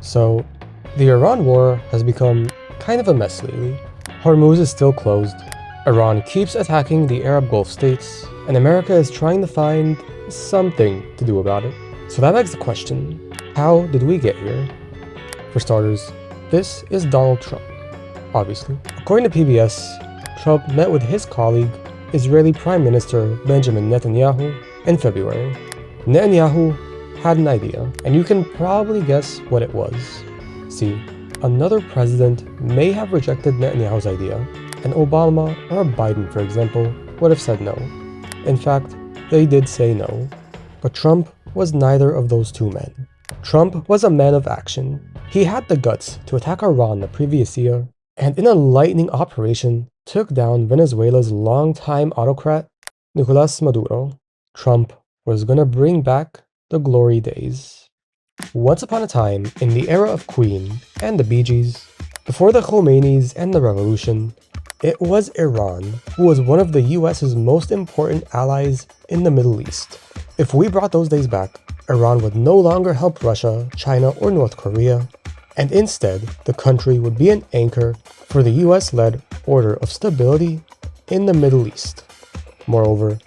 So, the Iran war has become kind of a mess lately. Hormuz is still closed, Iran keeps attacking the Arab Gulf states, and America is trying to find something to do about it. So that begs the question, how did we get here? For starters, this is Donald Trump, obviously. According to PBS, Trump met with his colleague, Israeli Prime Minister Benjamin Netanyahu, in February. Netanyahu had an idea, and you can probably guess what it was. See, another president may have rejected Netanyahu's idea, and Obama or Biden, for example, would have said no. In fact, they did say no. But Trump was neither of those two men. Trump was a man of action. He had the guts to attack Iran the previous year, and in a lightning operation, took down Venezuela's longtime autocrat, Nicolas Maduro. Trump was gonna bring back the glory days. Once upon a time, in the era of Queen and the Bee Gees, before the Khomeinis and the revolution, it was Iran who was one of the US's most important allies in the Middle East. If we brought those days back, Iran would no longer help Russia, China, or North Korea, and instead, the country would be an anchor for the US-led order of stability in the Middle East. Moreover,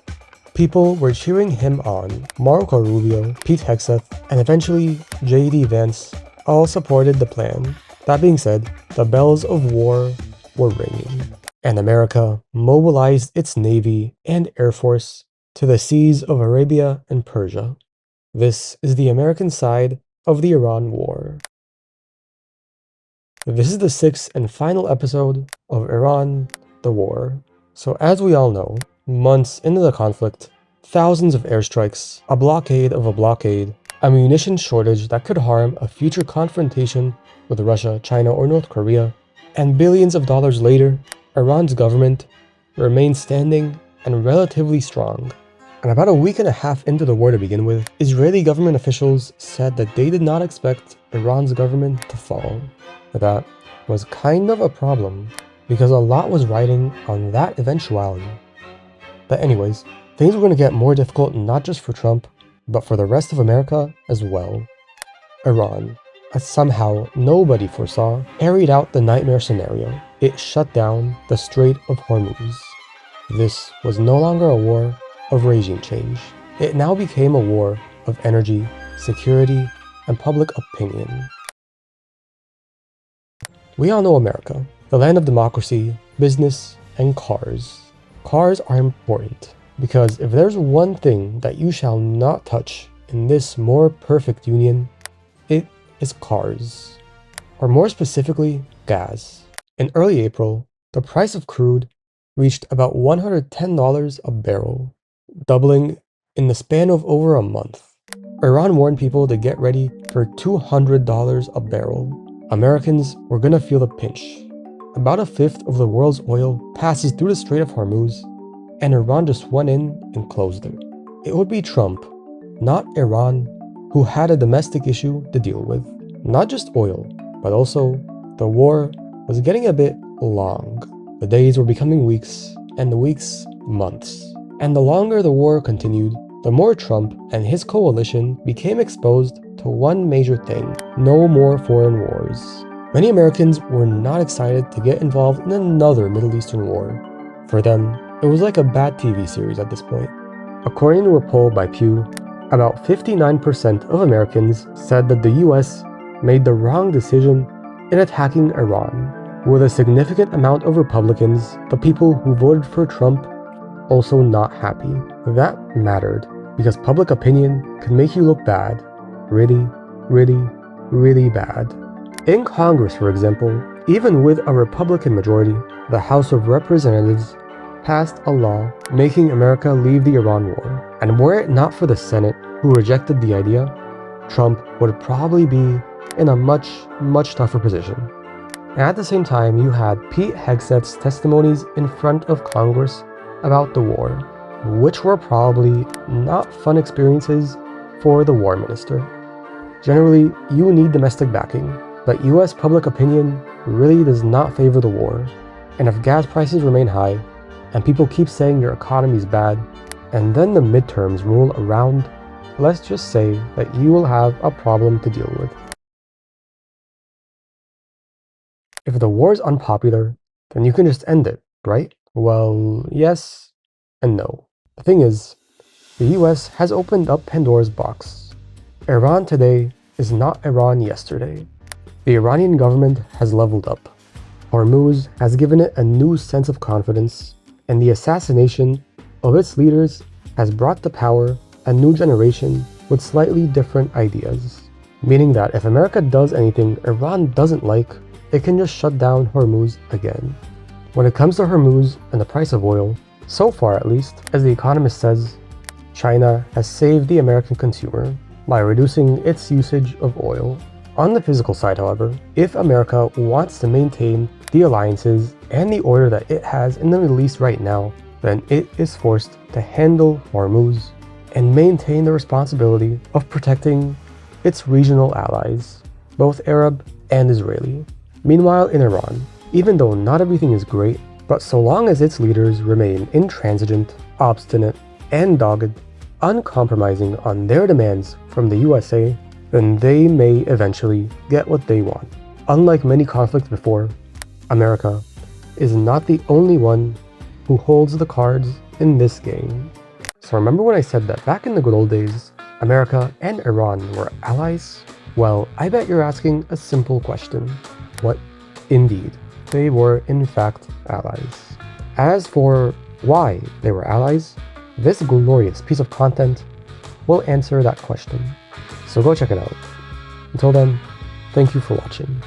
people were cheering him on. Marco Rubio, Pete Hegseth, and eventually J.D. Vance all supported the plan. That being said, the bells of war were ringing, and America mobilized its Navy and Air Force to the seas of Arabia and Persia. This is the American side of the Iran war. This is the sixth and final episode of Iran, the War. So as we all know, months into the conflict, thousands of airstrikes, a blockade of a blockade, a munitions shortage that could harm a future confrontation with Russia, China, or North Korea, and billions of dollars later, Iran's government remains standing and relatively strong. And about a week and a half into the war to begin with, Israeli government officials said that they did not expect Iran's government to fall. That was kind of a problem, because a lot was riding on that eventuality. But anyways, things were going to get more difficult not just for Trump, but for the rest of America as well. Iran, as somehow nobody foresaw, carried out the nightmare scenario. It shut down the Strait of Hormuz. This was no longer a war of regime change. It now became a war of energy, security, and public opinion. We all know America, the land of democracy, business, and cars. Cars are important, because if there's one thing that you shall not touch in this more perfect union, it is cars. Or more specifically, gas. In early April, the price of crude reached about $110 a barrel, doubling in the span of over a month. Iran warned people to get ready for $200 a barrel. Americans were gonna feel the pinch. About a fifth of the world's oil passes through the Strait of Hormuz, and Iran just went in and closed it. It would be Trump, not Iran, who had a domestic issue to deal with. Not just oil, but also the war was getting a bit long. The days were becoming weeks, and the weeks months. And the longer the war continued, the more Trump and his coalition became exposed to one major thing: no more foreign wars. Many Americans were not excited to get involved in another Middle Eastern war. For them, it was like a bad TV series at this point. According to a poll by Pew, about 59% of Americans said that the US made the wrong decision in attacking Iran, with a significant amount of Republicans, the people who voted for Trump, also not happy. That mattered, because public opinion can make you look bad. Really, really, really bad. In Congress, for example, even with a Republican majority, the House of Representatives passed a law making America leave the Iran war. And were it not for the Senate, who rejected the idea, Trump would probably be in a much, much tougher position. And at the same time, you had Pete Hegseth's testimonies in front of Congress about the war, which were probably not fun experiences for the war minister. Generally, you need domestic backing, but US public opinion really does not favor the war. And if gas prices remain high, and people keep saying your economy is bad, and then the midterms roll around, let's just say that you will have a problem to deal with. If the war is unpopular, then you can just end it, right? Well, yes and no. The thing is, the US has opened up Pandora's box. Iran today is not Iran yesterday. The Iranian government has leveled up. Hormuz has given it a new sense of confidence, and the assassination of its leaders has brought to power a new generation with slightly different ideas. Meaning that if America does anything Iran doesn't like, it can just shut down Hormuz again. When it comes to Hormuz and the price of oil, so far at least, as The Economist says, China has saved the American consumer by reducing its usage of oil. On the physical side, however, if America wants to maintain the alliances and the order that it has in the Middle East right now, then it is forced to handle Hormuz and maintain the responsibility of protecting its regional allies, both Arab and Israeli. Meanwhile, in Iran, even though not everything is great, but so long as its leaders remain intransigent, obstinate, and dogged, uncompromising on their demands from the USA, then they may eventually get what they want. Unlike many conflicts before, America is not the only one who holds the cards in this game. So remember when I said that back in the good old days, America and Iran were allies? Well, I bet you're asking a simple question. What? Indeed, they were in fact allies. As for why they were allies, this glorious piece of content will answer that question. So go check it out. Until then, thank you for watching.